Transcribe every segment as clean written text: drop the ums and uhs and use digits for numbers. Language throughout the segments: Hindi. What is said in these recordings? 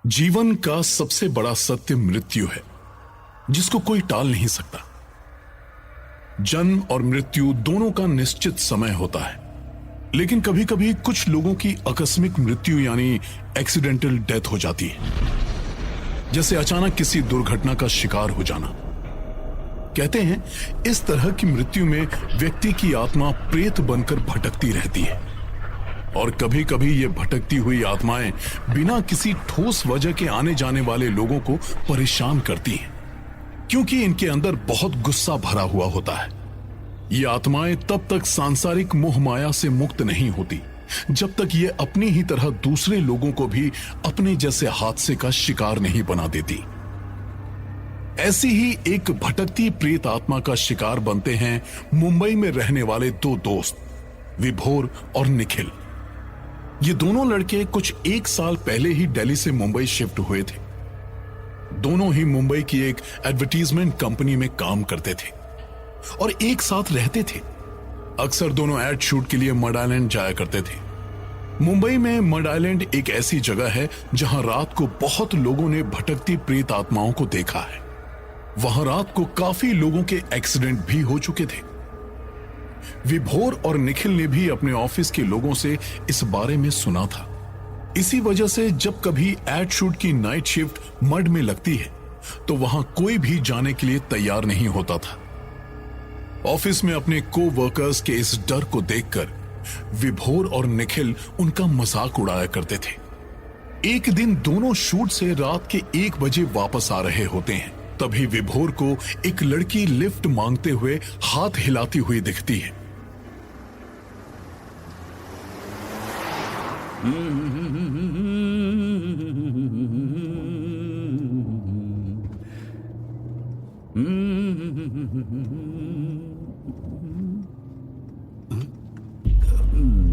जीवन का सबसे बड़ा सत्य मृत्यु है, जिसको कोई टाल नहीं सकता। जन्म और मृत्यु दोनों का निश्चित समय होता है, लेकिन कभी कभी कुछ लोगों की आकस्मिक मृत्यु यानी एक्सीडेंटल डेथ हो जाती है, जैसे अचानक किसी दुर्घटना का शिकार हो जाना। कहते हैं इस तरह की मृत्यु में व्यक्ति की आत्मा प्रेत बनकर भटकती रहती है, और कभी कभी ये भटकती हुई आत्माएं बिना किसी ठोस वजह के आने जाने वाले लोगों को परेशान करती हैं, क्योंकि इनके अंदर बहुत गुस्सा भरा हुआ होता है। ये आत्माएं तब तक सांसारिक मोह माया से मुक्त नहीं होती जब तक ये अपनी ही तरह दूसरे लोगों को भी अपने जैसे हादसे का शिकार नहीं बना देती। ऐसी ही एक भटकती प्रेत आत्मा का शिकार बनते हैं मुंबई में रहने वाले दो दोस्त, विभोर और निखिल। ये दोनों लड़के कुछ एक साल पहले ही दिल्ली से मुंबई शिफ्ट हुए थे। दोनों ही मुंबई की एक एडवर्टाइजमेंट कंपनी में काम करते थे और एक साथ रहते थे। अक्सर दोनों एड शूट के लिए मड आइलैंड जाया करते थे। मुंबई में मड आइलैंड एक ऐसी जगह है जहां रात को बहुत लोगों ने भटकती प्रेत आत्माओं को देखा है। वहां रात को काफी लोगों के एक्सीडेंट भी हो चुके थे। विभोर और निखिल ने भी अपने ऑफिस के लोगों से इस बारे में सुना था। इसी वजह से जब कभी एड शूट की नाइट शिफ्ट मड में लगती है तो वहां कोई भी जाने के लिए तैयार नहीं होता था। ऑफिस में अपने को वर्कर्स के इस डर को देखकर विभोर और निखिल उनका मजाक उड़ाया करते थे। एक दिन दोनों शूट से रात के 1 बजे वापस आ रहे होते हैं, तभी विभोर को एक लड़की लिफ्ट मांगते हुए हाथ हिलाती हुई दिखती है।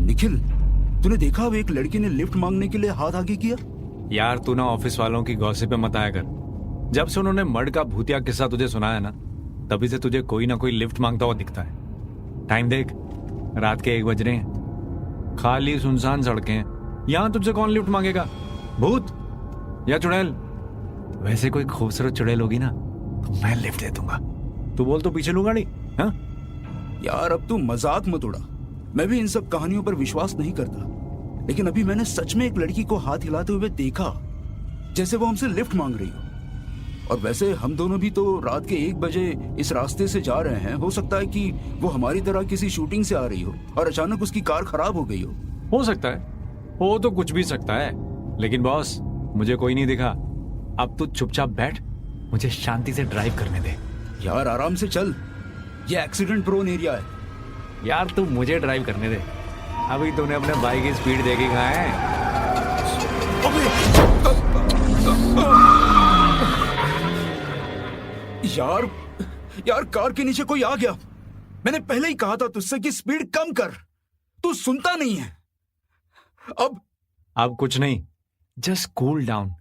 निखिल, तूने देखा अब एक लड़की ने लिफ्ट मांगने के लिए हाथ आगे किया? यार तू ना ऑफिस वालों की गॉसिप पे मत आया कर। जब से उन्होंने मड का भूतिया किस्सा तुझे सुनाया ना, तभी से तुझे कोई ना कोई लिफ्ट मांगता हुआ दिखता है। टाइम देख, रात के 1 बज रहे हैं, खाली सुनसान सड़कें हैं। यहां तुझसे कौन लिफ्ट मांगेगा? भूत या चुड़ैल? वैसे कोई खूबसूरत चुड़ैल होगी ना तो मैं लिफ्ट दे दूंगा। तू बोल तो पीछे लूंगा नहीं। हाँ यार अब तू मजाक मत उड़ा। मैं भी इन सब कहानियों पर विश्वास नहीं करता, लेकिन अभी मैंने सच में एक लड़की को हाथ हिलाते हुए देखा, जैसे वो हमसे लिफ्ट मांग रही हो। और वैसे हम दोनों भी तो रात के 1 बजे इस रास्ते से जा रहे हैं। हो सकता है कि वो हमारी तरह किसी शूटिंग से आ रही हो और अचानक उसकी कार खराब हो गई हो सकता है, हो तो कुछ भी सकता है। लेकिन बॉस, मुझे कोई नहीं दिखा। अब तू चुपचाप बैठ, मुझे शांति से ड्राइव करने दे। यार आराम से चल, ये एक्सीडेंट प्रोन एरिया है। यार तू मुझे ड्राइव करने दे। अभी तूने अपने बाइक की स्पीड देखी कहाँ है? यार कार के नीचे कोई आ गया। मैंने पहले ही कहा था तुझसे कि स्पीड कम कर, तू सुनता नहीं है। अब कुछ नहीं, जस्ट कूल डाउन।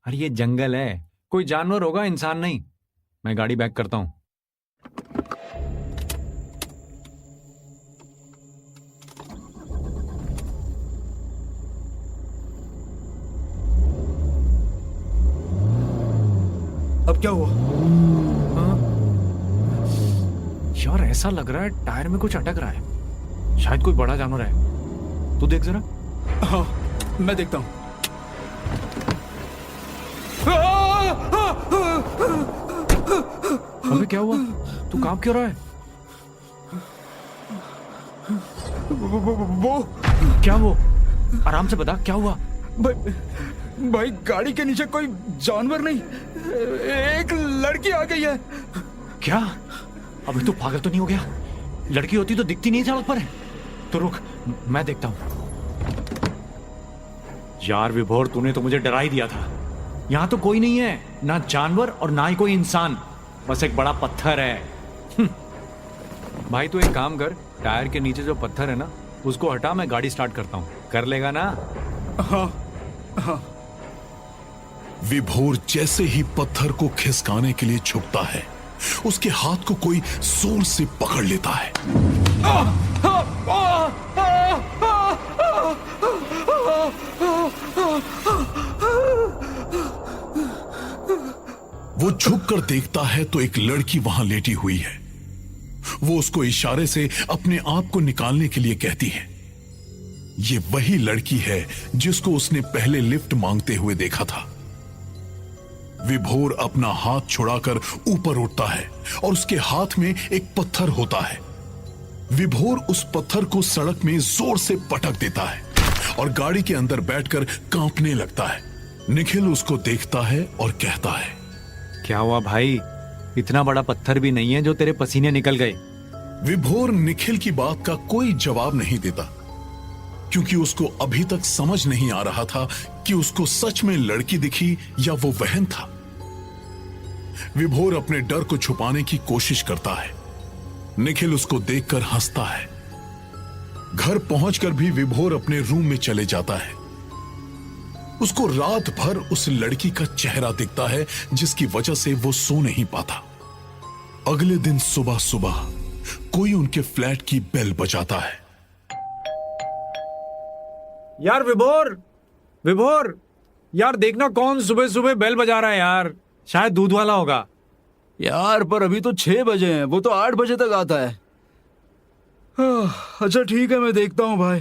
अरे ये जंगल है, कोई जानवर होगा, इंसान नहीं। मैं गाड़ी बैक करता हूं। अब क्या हुआ? यार ऐसा लग रहा है टायर में कुछ अटक रहा है। शायद कोई बड़ा जानवर है। तू देख जरा। हाँ, मैं देखता हूं। अबे क्या हुआ? तू कांप क्यों रहा है? वो क्या? वो आराम से बता, क्या हुआ? भाई गाड़ी के नीचे कोई जानवर नहीं, एक लड़की आ गई है। क्या? अबे तू पागल तो नहीं हो गया? लड़की होती तो दिखती नहीं सड़क पर। तो रुक, मैं देखता हूं। यार विभोर, तूने तो मुझे डरा ही दिया था। यहां तो कोई नहीं है, ना जानवर और ना ही कोई इंसान, बस एक बड़ा पत्थर है। भाई तू एक काम कर, टायर के नीचे जो पत्थर है ना उसको हटा, मैं गाड़ी स्टार्ट करता हूं। कर लेगा ना? हाँ हाँ। विभोर जैसे ही पत्थर को खिसकाने के लिए झुकता है, उसके हाथ को कोई जोर से पकड़ लेता है। वो झुककर देखता है तो एक लड़की वहां लेटी हुई है। वो उसको इशारे से अपने आप को निकालने के लिए कहती है। ये वही लड़की है जिसको उसने पहले लिफ्ट मांगते हुए देखा था। विभोर अपना हाथ छुड़ाकर ऊपर उठता है और उसके हाथ में एक पत्थर होता है। विभोर उस पत्थर को सड़क में जोर से पटक देता है और गाड़ी के अंदर बैठकर कांपने लगता है। निखिल उसको देखता है और कहता है, क्या हुआ भाई? इतना बड़ा पत्थर भी नहीं है जो तेरे पसीने निकल गए। विभोर निखिल की बात का कोई जवाब नहीं देता, क्योंकि उसको अभी तक समझ नहीं आ रहा था कि उसको सच में लड़की दिखी या वो वहम था। विभोर अपने डर को छुपाने की कोशिश करता है। निखिल उसको देखकर हंसता है। घर पहुंचकर भी विभोर अपने रूम में चले जाता है। उसको रात भर उस लड़की का चेहरा दिखता है, जिसकी वजह से वो सो नहीं पाता। अगले दिन सुबह सुबह कोई उनके फ्लैट की बेल बजाता है। यार विभोर, विभोर, यार देखना कौन सुबह सुबह बेल बजा रहा है यार। शायद दूध वाला होगा। यार पर अभी तो 6 बजे हैं, वो तो 8 बजे तक आता है। अच्छा ठीक है, मैं देखता हूं भाई।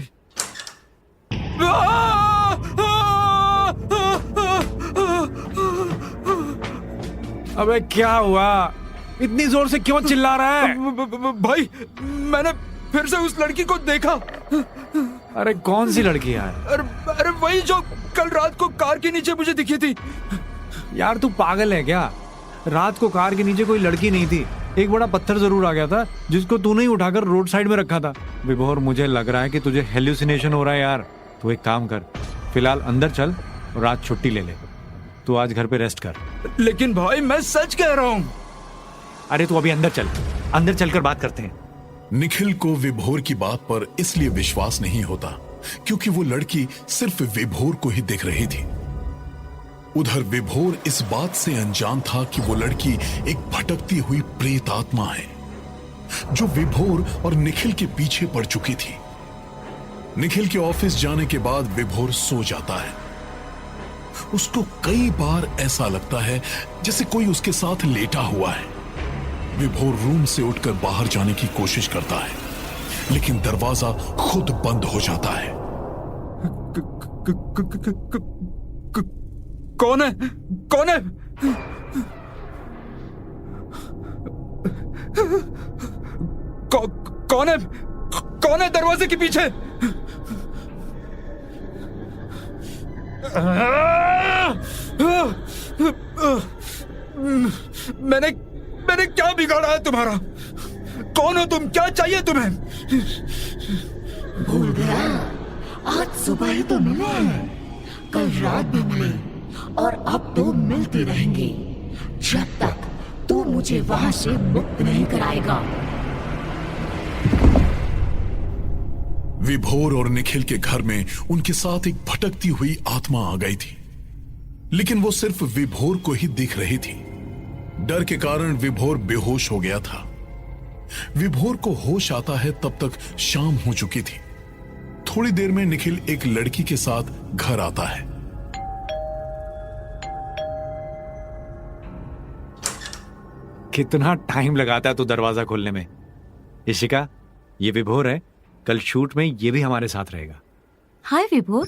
अबे क्या हुआ? इतनी जोर से क्यों चिल्ला रहा है? भाई मैंने फिर से उस लड़की को देखा। अरे कौन सी लड़की यार? अरे वही जो कल रात को कार के नीचे मुझे दिखी थी। यार तू पागल है क्या? रात को कार के नीचे कोई लड़की नहीं थी। एक बड़ा पत्थर जरूर आ गया था, जिसको तूने ही उठाकर रोड साइड में रखा था। विभोर, मुझे लग रहा है कि तुझे हेल्यूसिनेशन हो रहा है यार। तू एक काम कर, फिलहाल अंदर चल और आज छुट्टी ले ले। तू आज घर पे रेस्ट कर। लेकिन भाई मैं सच कह रहा हूं। अरे तू अभी अंदर चल, अंदर चलकर बात करते हैं। निखिल को विभोर की बात पर इसलिए विश्वास नहीं होता क्योंकि वो लड़की सिर्फ विभोर को ही देख रही थी। उधर विभोर इस बात से अनजान था कि वो लड़की एक भटकती हुई प्रेत आत्मा है जो विभोर और निखिल के पीछे पड़ चुकी थी। निखिल के ऑफिस जाने के बाद विभोर सो जाता है। उसको कई बार ऐसा लगता है जैसे कोई उसके साथ लेटा हुआ है। विभोर रूम से उठकर बाहर जाने की कोशिश करता है, लेकिन दरवाजा खुद बंद हो जाता है। कौन है? कौन है? कौन है? कौन है दरवाजे के पीछे? मैंने क्या बिगाड़ा है तुम्हारा? कौन हो तुम? क्या चाहिए तुम्हें? भूल गया? आज सुबह ही तो मिले हैं, कल रात भी मिले और अब तो मिलते रहेंगे जब तक तू मुझे वहां से मुक्त नहीं कराएगा। विभोर और निखिल के घर में उनके साथ एक भटकती हुई आत्मा आ गई थी, लेकिन वो सिर्फ विभोर को ही दिख रही थी। डर के कारण विभोर बेहोश हो गया था। विभोर को होश आता है तब तक शाम हो चुकी थी। थोड़ी देर में निखिल एक लड़की के साथ घर आता है। कितना टाइम लगाता है तू दरवाजा खोलने में? इशिका, ये विभोर है। कल शूट में ये भी हमारे साथ रहेगा। हाय विभोर।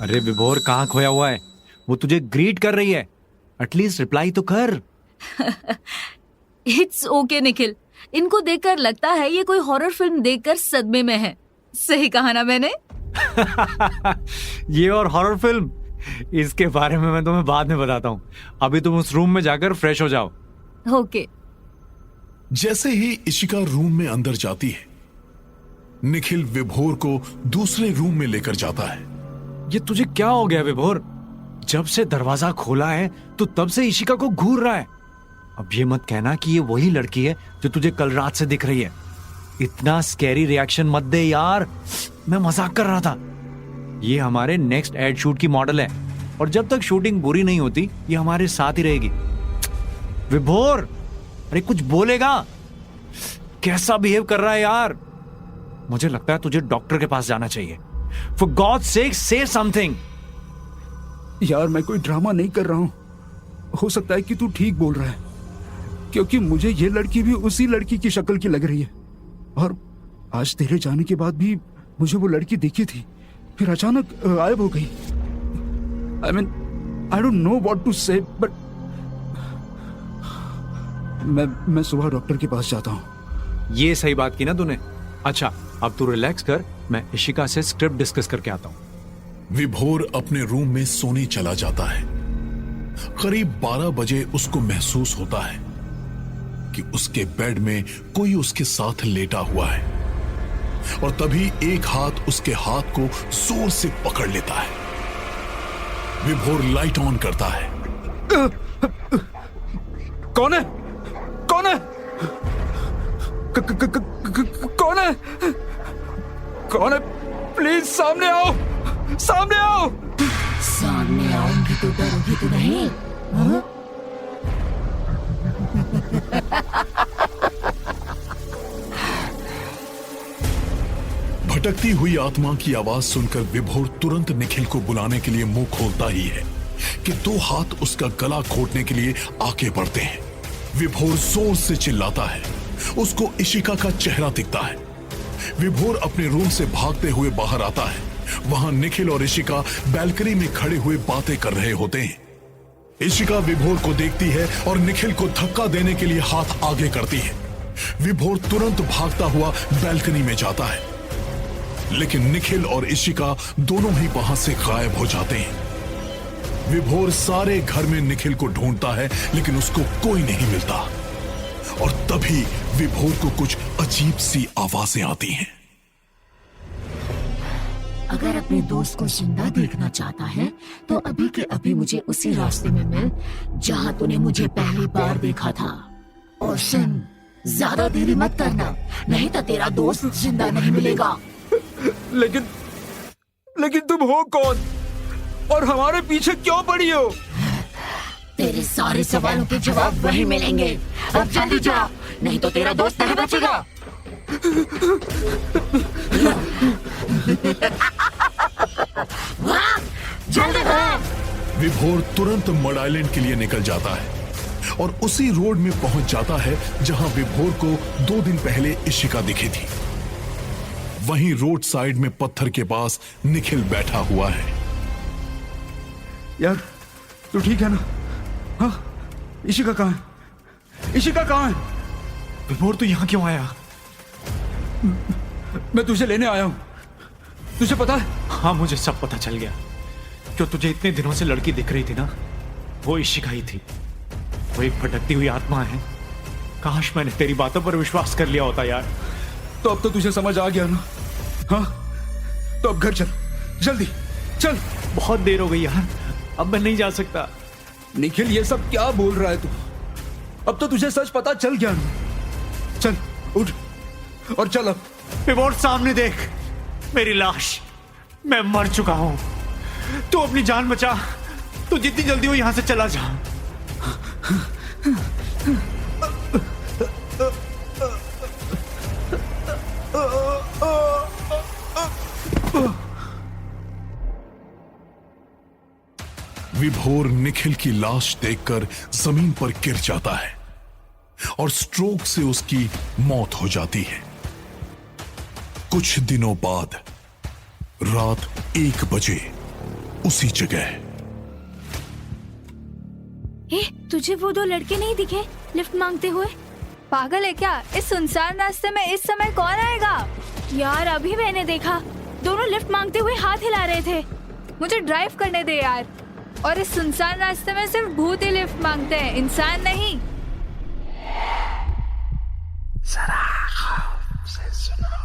अरे विभोर, कहाँ खोया हुआ है? वो तुझे ग्रीट कर रही है। एटलीस्ट रिप्लाई तो कर। इट्स ओके निखिल, इनको देखकर लगता है ये कोई हॉरर फिल्म देखकर सदमे में है। सही कहा ना मैंने? ये और हॉरर फिल्म, इसके बारे में मैं तुम्हें बाद में बताता हूँ। अभी तुम उस रूम में जाकर फ्रेश हो जाओ। ओके। जैसे ही इशिका रूम में अंदर जाती है, निखिल विभोर को दूसरे रूम में लेकर जाता है। ये तुझे क्या हो गया विभोर? जब से दरवाजा खोला है तो तब से इशिका को घूर रहा है। अब ये मत कहना कि ये वही लड़की है जो तुझे कल रात से दिख रही है। इतना स्कैरी रिएक्शन मत दे यार, मैं मजाक कर रहा था। ये हमारे नेक्स्ट एड शूट की मॉडल है। और जब तक शूटिंग बुरी नहीं होती ये हमारे साथ ही रहेगी। विभोर, अरे कुछ बोलेगा? कैसा बिहेव कर रहा है यार? मुझे लगता है तुझे डॉक्टर के पास जाना चाहिए। फॉर गॉड सेक से समथिंग। यार मैं कोई ड्रामा नहीं कर रहा हूं। हो सकता है कि तू ठीक बोल रहा है, क्योंकि मुझे ये लड़की भी उसी लड़की की शक्ल की लग रही है। और आज तेरे जाने के बाद भी मुझे वो लड़की दिखी थी, फिर अचानक गायब हो गई। I mean I don't know what to say, but मैं सुबह डॉक्टर के पास जाता हूँ। ये सही बात की ना तूने। अच्छा अब तू रिलैक्स कर, मैं इशिका से स्क्रिप्ट डिस्कस करके आता हूँ। विभोर अपने रूम में सोने चला जाता है। करीब 12 बजे उसको महसूस होता है कि उसके बेड में कोई उसके साथ लेटा हुआ है, और तभी एक हाथ उसके हाथ को जोर से पकड़ लेता है। विभोर लाइट ऑन करता है। कौन है? कौन है? कौन है? कौन है? प्लीज सामने आओ, सामने आओ। सामने आऊंगी तो डरोगी तो नहीं? हाँ? भटकती हुई आत्मा की आवाज सुनकर विभोर तुरंत निखिल को बुलाने के लिए मुंह खोलता ही है कि 2 हाथ उसका गला घोटने के लिए आगे बढ़ते हैं। विभोर जोर से चिल्लाता है। उसको इशिका का चेहरा दिखता है। विभोर अपने रूम से भागते हुए बाहर आता है। वहां निखिल और इशिका बैल्कनी में खड़े हुए बातें कर रहे होते हैं। इशिका विभोर को देखती है और निखिल को धक्का देने के लिए हाथ आगे करती है। विभोर तुरंत भागता हुआ बैल्कनी में जाता है, लेकिन निखिल और इशिका दोनों ही वहां से गायब हो जाते हैं। विभोर सारे घर में निखिल को ढूंढता है, लेकिन उसको कोई नहीं मिलता। और तभी विभोर को कुछ अजीब सी आवाजें आती हैं। अगर अपने दोस्त को जिंदा देखना चाहता है तो अभी के अभी मुझे उसी रास्ते में मिल जहां तूने मुझे पहली बार देखा था। और सुन, ज्यादा देरी मत करना, नहीं तो तेरा दोस्त जिंदा नहीं मिलेगा। लेकिन तुम हो कौन और हमारे पीछे क्यों पड़ी हो? तेरे सारे सवालों के जवाब वही मिलेंगे। अब जल्दी जा, नहीं तो तेरा दोस्त नहीं बचेगा। जल्दी भाग। विभोर तुरंत मड आइलैंड के लिए निकल जाता है और उसी रोड में पहुंच जाता है जहां विभोर को 2 दिन पहले इशिका दिखी थी। वहीं रोड साइड में पत्थर के पास निखिल बैठा हुआ है। यार तू ठीक है ना? हाँ, इशिका कहाँ है? इशिका कहाँ है? विभोर तू यहां क्यों आया? मैं तुझे लेने आया हूं। तुझे पता है? हाँ मुझे सब पता चल गया। जो तुझे इतने दिनों से लड़की दिख रही थी ना, वो इशिका ही थी। वो एक भटकती हुई आत्मा है। काश मैंने तेरी बातों पर विश्वास कर लिया होता यार। तो अब तो तुझे समझ आ गया ना? हाँ, तो अब घर चल, जल्दी चल। बहुत देर हो गई यार, अब मैं नहीं जा सकता। निखिल ये सब क्या बोल रहा है तू? अब तो तुझे सच पता चल गया ना? चल उठ और चल अब। विभोर सामने देख, मेरी लाश। मैं मर चुका हूं। तू अपनी जान बचा। तू जितनी जल्दी हो यहां से चला जा। विभोर निखिल की लाश देखकर जमीन पर गिर जाता है और स्ट्रोक से उसकी मौत हो जाती है। कुछ दिनों बाद रात 1 बजे उसी जगह। तुझे वो 2 लड़के नहीं दिखे लिफ्ट मांगते हुए? पागल है क्या? इस सुनसान रास्ते में इस समय कौन आएगा? यार अभी मैंने देखा, दोनों लिफ्ट मांगते हुए हाथ हिला रहे थे। मुझे ड्राइव करने दे यार। और इस सुनसान रास्ते में सिर्फ भूत ही लिफ्ट मांगते हैं, इंसान नहीं। जरा खौफ से सुनो।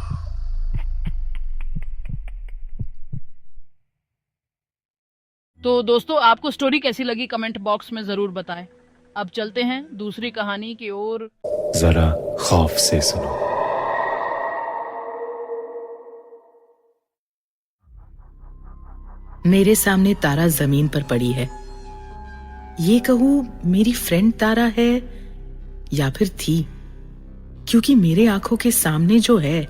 तो दोस्तों आपको स्टोरी कैसी लगी कमेंट बॉक्स में जरूर बताएं। अब चलते हैं दूसरी कहानी की ओर। जरा खौफ से सुनो। मेरे सामने तारा जमीन पर पड़ी है। ये कहूं मेरी फ्रेंड तारा है या फिर थी, क्योंकि मेरे आंखों के सामने जो है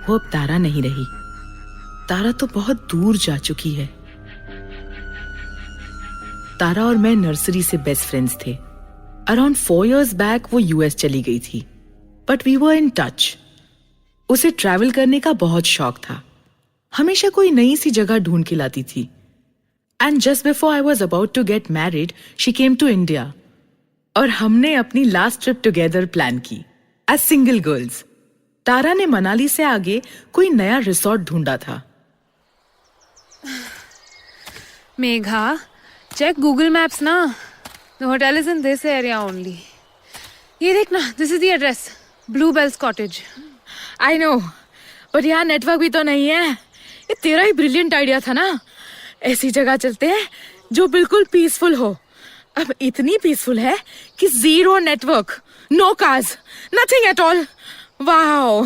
वो अब तारा नहीं रही। तारा तो बहुत दूर जा चुकी है। तारा और मैं नर्सरी से बेस्ट फ्रेंड्स थे। अराउंड 4 years बैक वो यूएस चली गई थी, but we were in touch. उसे ट्रैवल करने का बहुत शौक था। हमेशा कोई नई सी जगह ढूंढ के लाती थी। And just before I was about to get married she came to India, और हमने अपनी लास्ट ट्रिप टुगेदर प्लान की एज सिंगल गर्ल्स। तारा ने मनाली से आगे कोई नया रिसोर्ट ढूंढा था। मेघा, check Google Maps ना. The hotel is in this area only. ये देख ना, this is the address. Bluebells Cottage. I know, but यहाँ नेटवर्क भी तो नहीं है। ये तेरा ही ब्रिलियंट आइडिया था ना। ऐसी जगह चलते हैं जो बिल्कुल पीसफुल हो। अब इतनी पीसफुल है कि zero network, no cars, nothing at all. Wow,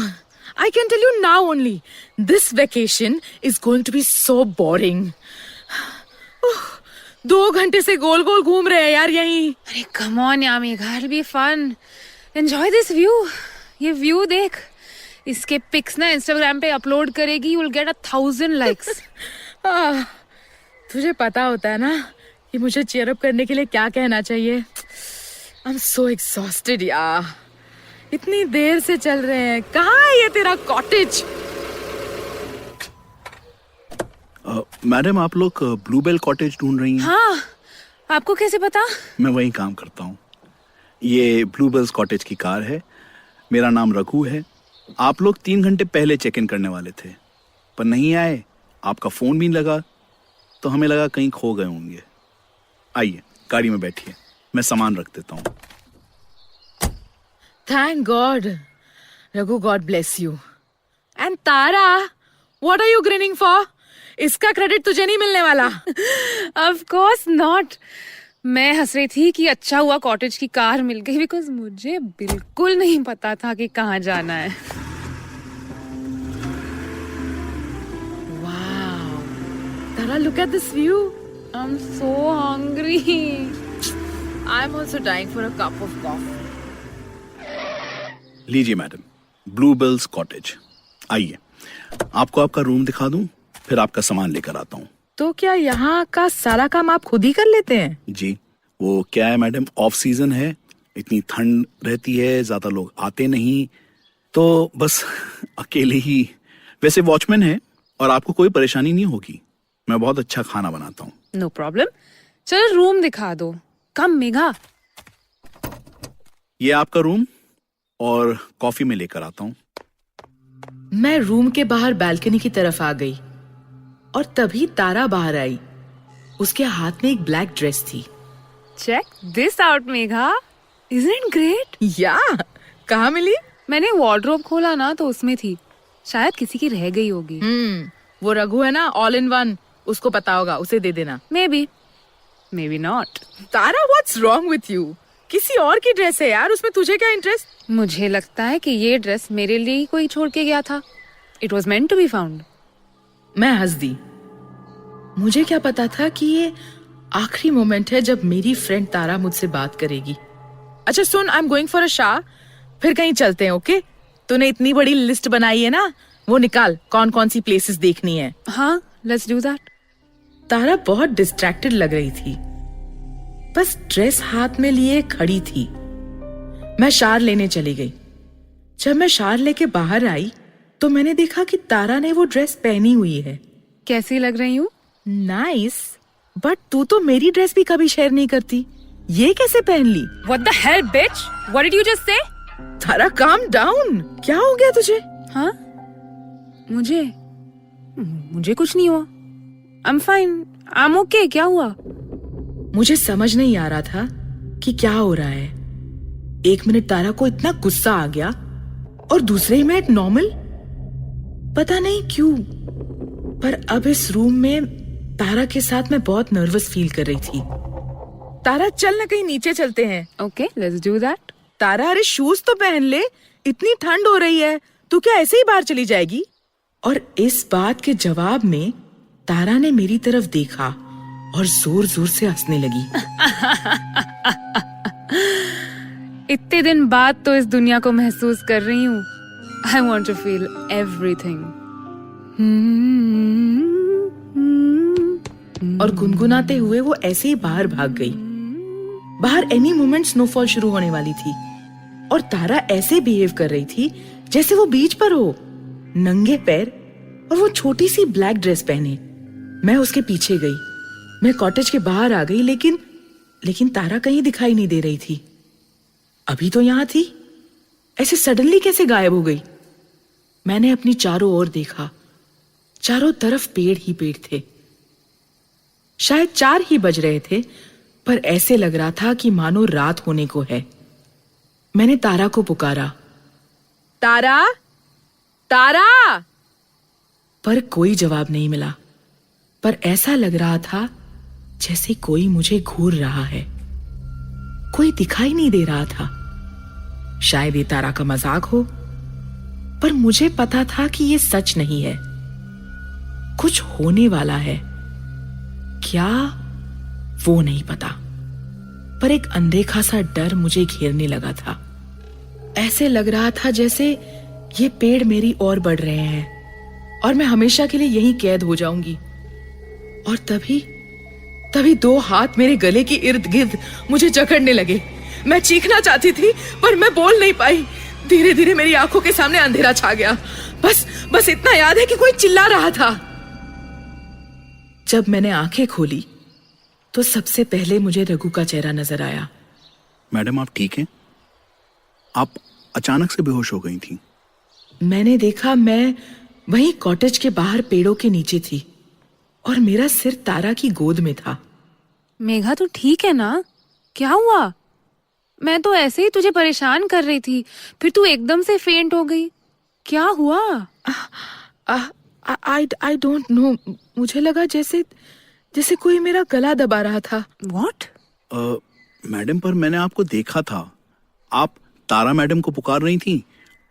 I can tell you now only, this vacation is going to be so boring. 2 घंटे से गोल गोल घूम रहे हैं यार यहीं। अरे come on यार Megha, it'll be fun. Enjoy this view. ये व्यू देख। इसके पिक्स ना इंस्टाग्राम पे अपलोड करेगी, you'll get 1000 likes. तुझे पता होता है ना कि मुझे चीयर अप करने के लिए क्या कहना चाहिए। I'm so exhausted यार। इतनी देर से चल रहे हैं। कहाँ है ये तेरा कॉटेज? मैडम, आप लोग ब्लूबेल कॉटेज ढूंढ रही हैं? हाँ, आपको कैसे पता? मैं वहीं काम करता हूँ। ये ब्लूबेल्स कॉटेज की कार है। मेरा नाम रघु है। आप लोग 3 घंटे पहले चेक इन करने वाले थे, पर नहीं आए। आपका फोन भी नहीं लगा, तो हमें लगा कहीं खो गए होंगे। आइए, गाड़ी में बैठिए, मैं सामान रख देता हूँ। Thank God. Raghu, God bless you. And Tara, what are you grinning for? इसका क्रेडिट तुझे नहीं मिलने वाला। Of course not. मैं हंस रही थी कि अच्छा हुआ कॉटेज की कार मिल गई, बिकॉज मुझे बिल्कुल नहीं पता था कि कहाँ जाना है। Wow. Tara, look at this view. I'm so hungry. I'm also dying for a cup of coffee. लीजिए मैडम, ब्लूबेल्स कॉटेज। आइए, आपको आपका रूम दिखा दूं, फिर आपका सामान लेकर आता हूँ। तो क्या यहाँ का सारा काम आप खुद ही कर लेते हैं? जी, वो क्या है मैडम, ऑफ सीजन है, इतनी ठंड रहती है, ज्यादा लोग आते नहीं, तो बस अकेले ही। वैसे वॉचमैन है और आपको कोई परेशानी नहीं होगी। मैं बहुत अच्छा खाना बनाता हूँ। No problem. चलो रूम दिखा दो। कम मेघा। ये आपका रूम, और कॉफी में लेकर आता हूँ। मैं रूम के बाहर बालकनी की तरफ आ गई और तभी तारा बाहर आई। उसके हाथ में एक ब्लैक ड्रेस थी। Check this out Megha, isn't great? Yeah, कहाँ मिली? मैंने वार्डरोब खोला ना, तो उसमें थी। शायद किसी की रह गई होगी। वो रघु है ना, ऑल इन वन, उसको पता होगा, उसे दे देना। May be not. Tara, what's wrong with you? किसी और की ड्रेस है यार, उसमें तुझे क्या इंटरेस्ट? मुझे लगता है कि ये ड्रेस मेरे लिए ही कोई छोड़ के गया था। It was meant to be found. मैं हंस दी। मुझे क्या पता था कि ये आखिरी मोमेंट है जब मेरी फ्रेंड तारा मुझसे बात करेगी। अच्छा सुन, I am going for a shower, फिर कहीं चलते हैं, ओके? तूने इतनी बड़ी लिस्ट बनाई है ना, वो निकाल, कौन कौन सी प्लेसेस देखनी है। हाँ, लेट्स डू दैट। तारा बहुत डिस्ट्रैक्टेड लग रही थी, बस ड्रेस हाथ में लिए खड़ी थी। मैं शावर लेने चली गई। जब मैं शावर लेके बाहर आई तो मैंने देखा कि तारा ने वो ड्रेस पहनी हुई है। कैसी लग रही हूँ? नाइस, बट तू तो मेरी ड्रेस भी कभी शेयर नहीं करती, ये कैसे पहन ली? What the hell, bitch? What did you just say? Tara, calm down. क्या हो गया तुझे? हाँ? मुझे कुछ नहीं हुआ। I'm fine. I'm okay. क्या हुआ? मुझे समझ नहीं आ रहा था कि क्या हो रहा है। एक मिनट तारा को इतना गुस्सा आ गया और दूसरे ही मिनट नॉर्मल। पता नहीं क्यों, पर अब इस रूम में तारा के साथ मैं बहुत नर्वस फील कर रही थी। तारा, चल ना कहीं नीचे चलते हैं। Okay, let's do that. तारा, अरे शूज तो पहन ले, इतनी ठंड हो रही है, तू क्या ऐसे ही बाहर चली जाएगी? और इस बात के जवाब में तारा ने मेरी तरफ देखा और जोर जोर से हंसने लगी। इतने दिन बाद तो इस दुनिया को महसूस कर रही हूँ। I want to feel everything. और गुनगुनाते हुए वो ऐसे ही बाहर भाग गई। बाहर एनी मोमेंट स्नोफॉल शुरू होने वाली थी और तारा ऐसे बिहेव कर रही थी जैसे वो बीच पर हो, नंगे पैर और वो छोटी सी ब्लैक ड्रेस पहने। मैं उसके पीछे गई। मैं कॉटेज के बाहर आ गई, लेकिन तारा कहीं दिखाई नहीं दे रही थी। अभी तो यहां थी, ऐसे सडनली कैसे गायब हो गई? मैंने अपनी चारों ओर देखा। चारों तरफ पेड़ ही पेड़ थे। शायद 4 ही बज रहे थे, पर ऐसे लग रहा था कि मानो रात होने को है। मैंने तारा को पुकारा, तारा, तारा, पर कोई जवाब नहीं मिला। पर ऐसा लग रहा था जैसे कोई मुझे घूर रहा है। कोई दिखाई नहीं दे रहा था। शायद ये तारा का मजाक हो, पर मुझे पता था कि ये सच नहीं है। कुछ होने वाला है। क्या, वो नहीं पता, पर एक अनदेखा सा डर मुझे घेरने लगा था। ऐसे लग रहा था जैसे ये पेड़ मेरी ओर बढ़ रहे हैं और मैं हमेशा के लिए यहीं कैद हो जाऊंगी। और तभी 2 हाथ मेरे गले की इर्द गिर्द मुझे जकड़ने लगे। मैं चीखना चाहती थी, पर मैं बोल नहीं पाई। धीरे धीरे मेरी आंखों के सामने अंधेरा छा गया। बस इतना याद है कि कोई चिल्ला रहा था। जब मैंने आंखें खोली तो सबसे पहले मुझे रघु का चेहरा नजर आया। मैडम, आप ठीक हैं? आप अचानक से बेहोश हो गई थी। मैंने देखा मैं वहीं कॉटेज के बाहर पेड़ों के नीचे थी और मेरा सिर तारा की गोद में था। मेघा, तू ठीक है ना? क्या हुआ? मैं तो ऐसे ही तुझे परेशान कर रही थी, फिर तू एकदम से फेंट हो गई। क्या हुआ? आई डोंट नो। मुझे लगा जैसे कोई मेरा गला दबा रहा था। What? मैडम, पर मैंने आपको देखा था। आप तारा मैडम को पुकार रही थी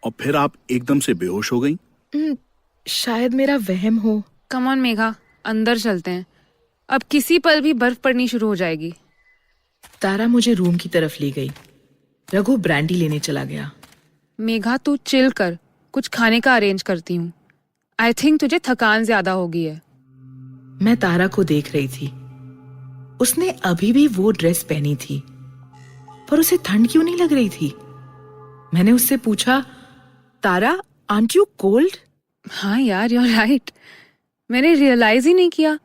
और फिर आप एकदम से बेहोश हो गई। शायद मेरा वहम हो। कम ऑन मेघा, अंदर चलते हैं। अब किसी पल भी बर्फ पड़नी शुरू हो जाएगी। तारा मुझे रूम की तरफ ले गई। रघु ब्रांडी लेने चला गया। मेघा, तू चिल कर, कुछ खाने का अरेंज करती हूँ। आई थिंक तुझे थकान ज्यादा हो गई है। मैं तारा को देख रही थी। उसने अभी भी वो ड्रेस पहनी थी, पर उसे ठंड क्यों नहीं लग रही थी? मैंने उससे पूछा, तारा, आंट यू कोल्ड? हाँ यार, you're राइट। मैंने रियलाइज ही नहीं किया।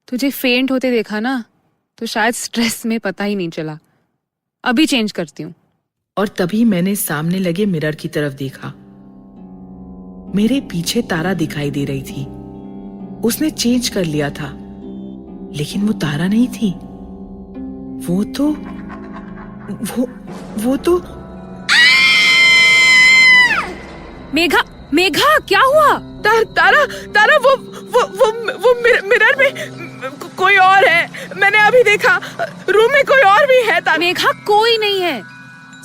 तुझे फेंट होते देखा ना, तो शायद स्ट्रेस में पता ही नहीं चला। अभी चेंज करती हूँ। और तभी मैंने सामने लगे मिरर की तरफ देखा। मेरे पीछे तारा दिखाई दे रही थी। उसने चेंज कर लिया था, लेकिन वो तारा नहीं थी। वो तो मेघा, मेघा, क्या हुआ? तारा, वो मिरर में कोई और है। मैंने अभी देखा, रूम में कोई और भी है। मेघा, कोई नहीं है,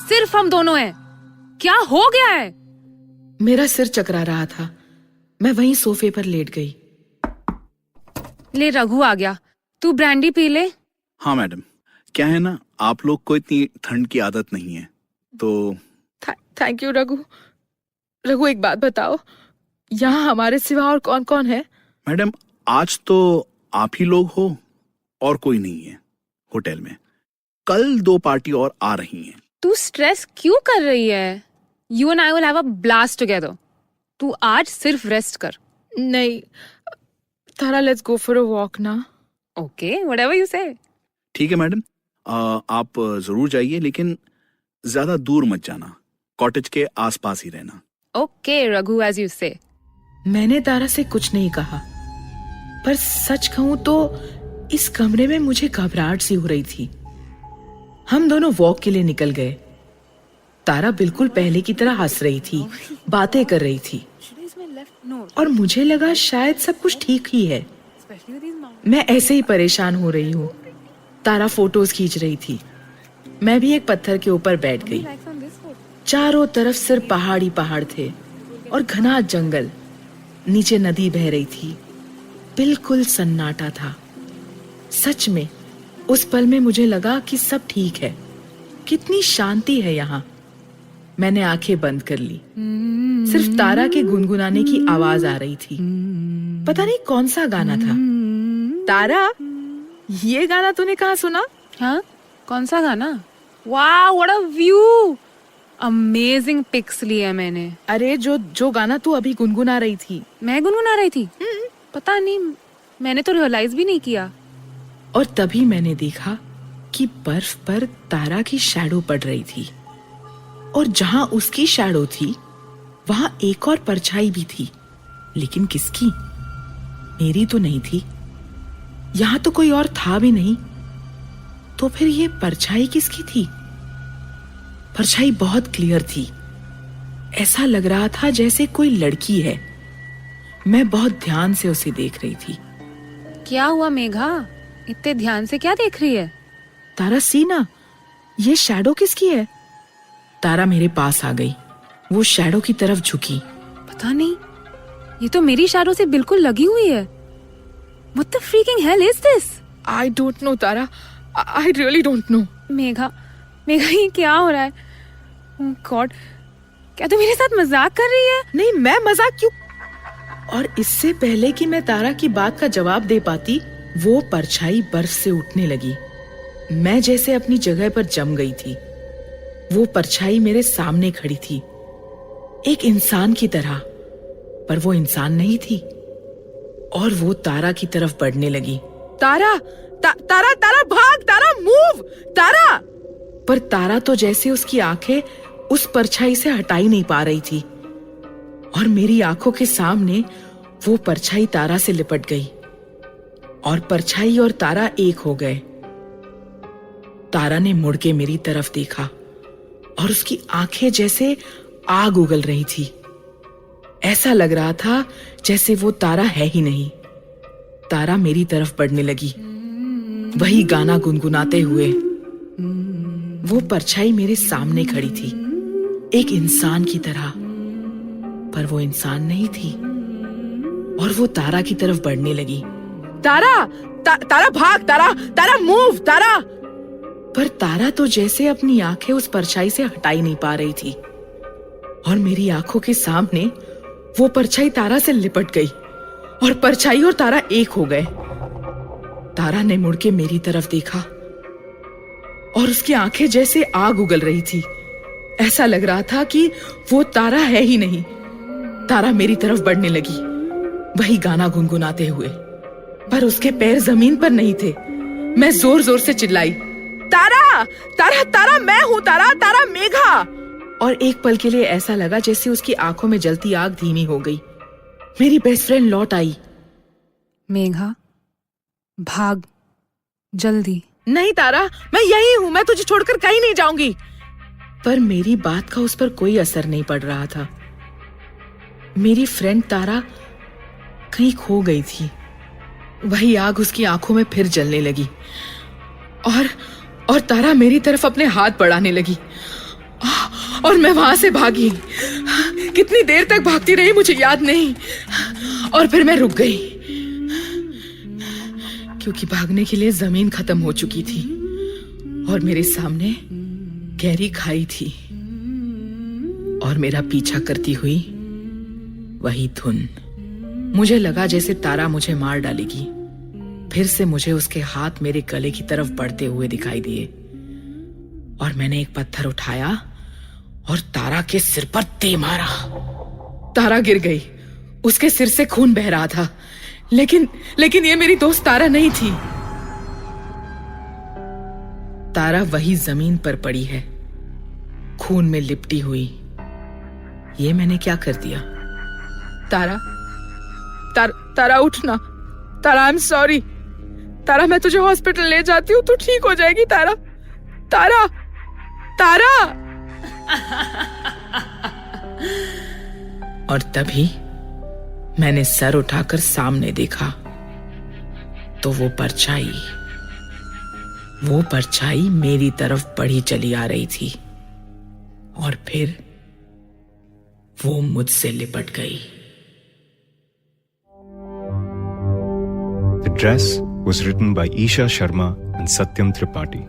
सिर्फ हम दोनों हैं। क्या हो गया है? मेरा सिर चकरा रहा था। मैं वहीं सोफे पर लेट गई। ले, रघु आ गया। तू ब्रांडी पी ले। हाँ मैडम, क्या है ना, आप लोग को इतनी ठंड की आदत नहीं है तो। थैंक यू रघु, एक बात बताओ, यहाँ हमारे सिवा और कौन कौन है? मैडम, आज तो आप ही लोग हो और कोई नहीं है होटल में। कल 2 पार्टी और आ रही हैं। तू स्ट्रेस क्यों कर रही है? You and I will have a blast together. तू आज सिर्फ रेस्ट कर। नहीं Tara, let's go for a walk ना। Okay, whatever you say. ठीक है मैडम, आप जरूर जाइए, लेकिन ज्यादा दूर मत जाना। कॉटेज के आसपास ही रहना। ओके रघु, एज यू से। मैंने तारा से कुछ नहीं कहा, पर सच कहूं तो इस कमरे में मुझे घबराहट सी हो रही थी। हम दोनों वॉक के लिए निकल गए। तारा बिल्कुल पहले की तरह हंस रही थी, बातें कर रही थी, और मुझे लगा शायद सब कुछ ठीक ही है। मैं ऐसे ही परेशान हो रही हूँ। तारा फोटोज खींच रही थी। मैं भी एक पत्थर के ऊपर बैठ गई। चारों तरफ सिर्फ पहाड़ ही पहाड़ थे और घना जंगल। नीचे नदी बह रही थी। बिल्कुल सन्नाटा था। सच में उस पल में मुझे लगा कि सब ठीक है, कितनी शांति है यहाँ। मैंने आंखें बंद कर ली। सिर्फ तारा के गुनगुनाने की आवाज आ रही थी। पता नहीं कौन सा गाना था। तारा, ये गाना तूने कहाँ सुना? हाँ, कौन सा गाना? वाह, what a view! Amazing pics लिए मैंने। अरे जो गाना तू अभी गुनगुना रही थी। मैं गुनगुना रही थी? पता नहीं, मैंने तो रियलाइज भी नहीं किया। और तभी मैंने देखा कि बर्फ पर तारा की शैडो पड़ रही थी, और जहां उसकी शैडो थी वहां एक और परछाई भी थी। लेकिन किसकी? मेरी तो नहीं थी। यहां तो कोई और था भी नहीं। तो फिर ये परछाई किसकी थी? परछाई बहुत क्लियर थी। ऐसा लग रहा था जैसे कोई लड़की है। मैं बहुत ध्यान से उसे देख रही थी। क्या हुआ मेघा? इतने ध्यान से क्या देख रही है? तारा, सी ना, ये शैडो किसकी है? तारा मेरे पास आ गई। वो शैडो की तरफ झुकी। पता नहीं, ये तो मेरी शैडो से बिल्कुल लगी हुई है। What the freaking hell is this? I don't know, Tara. I really don't know। Megha, ये क्या हो रहा है? Oh God, क्या तू मेरे साथ मजाक कर रही है? नहीं, मैं मजाक क्यों? और इससे पहले कि मैं तारा की बात का जवाब दे पाती, वो परछाई बर्फ से उठने लगी। मैं जैसे अपनी जगह पर जम गई थी। वो परछाई मेरे सामने खड़ी थी, एक इंसान की तरह, पर वो इंसान नहीं थी। और वो तारा की तरफ बढ़ने लगी। तारा, तारा, तारा भाग, तारा मूव, तारा! पर तारा तो जैसे उसकी आंखें उस परछाई से हटाई नहीं पा रही थी, और मेरी आंखों के सामने वो परछाई तारा से लिपट गई, और परछाई और तारा एक हो गए। तारा ने मुड़ के मेरी तरफ देखा, और उसकी आंखें जैसे आग उगल रही थी। ऐसा लग रहा था जैसे वो तारा है ही नहीं। तारा मेरी तरफ बढ़ने लगी, वही गाना गुनगुनाते हुए। वो परछाई मेरे सामने खड़ी थी, एक इंसान की तरह, पर वो इंसान नहीं थी। और वो तारा की तरफ बढ़ने लगी। तारा, तारा भाग, तारा, तारा मूव, तारा! पर तारा तो जैसे अपनी आंखें उस परछाई से हटाई नहीं पा रही थी, और मेरी आंखों के सामने वो परछाई तारा से लिपट गई, और परछाई और तारा एक हो गए। तारा ने मुड़ के मेरी तरफ देखा, और उसकी आंखें जैसे आग उगल रही थी। ऐसा लग रहा था कि वो तारा है ही नहीं। तारा मेरी तरफ बढ़ने लगी, वही गाना गुनगुनाते हुए, पर उसके पैर जमीन पर नहीं थे। मैं जोर जोर से चिल्लाई, तारा, तारा, तारा, मैं हूं तारा, तारा, मेघा! और एक पल के लिए ऐसा लगा जैसे उसकी आंखों में जलती आग धीमी हो गई। मेरी बेस्ट फ्रेंड लौट आई। मेघा, भाग जल्दी। नहीं तारा, मैं यही हूं, मैं तुझे छोड़कर कहीं नहीं जाऊंगी। पर मेरी बात का उस पर कोई असर नहीं पड़ रहा था। मेरी फ्रेंड तारा कहीं खो गई थी। वही आग उसकी आंखों में फिर जलने लगी, और तारा मेरी तरफ अपने हाथ बढ़ाने लगी, और मैं वहां से भागी। कितनी देर तक भागती रही मुझे याद नहीं, और फिर मैं रुक गई, क्योंकि भागने के लिए जमीन खत्म हो चुकी थी, और मेरे सामने गहरी खाई थी, और मेरा पीछा करती हुई वही धुन। मुझे लगा जैसे तारा मुझे मार डालेगी। फिर से मुझे उसके हाथ मेरे गले की तरफ बढ़ते हुए दिखाई दिए, और मैंने एक पत्थर उठाया और तारा के सिर पर दे मारा। तारा गिर गई, उसके सिर से खून बह रहा था, लेकिन ये मेरी दोस्त तारा नहीं थी। तारा वही जमीन पर पड़ी है, खून में लिपटी हुई। ये मैंने क्या कर दिया? तारा, तारा उठना। तारा, आई एम सॉरी। तारा, मैं तुझे हॉस्पिटल ले जाती हूँ, तू ठीक हो जाएगी। तारा, तारा, तारा! और तभी मैंने सर उठाकर सामने देखा, तो वो परछाई मेरी तरफ बढ़ी चली आ रही थी, और फिर वो मुझसे लिपट गई। The Dress was written by Isha Sharma and Satyam Tripathi.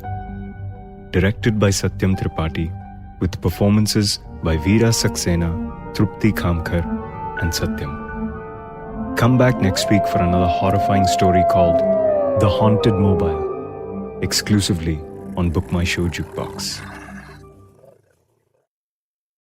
Directed by Satyam Tripathi, with performances by Veera Saxena, Trupti Khamkar, and Satyam. Come back next week for another horrifying story called The Haunted Mobile, exclusively on Book My Show Jukebox.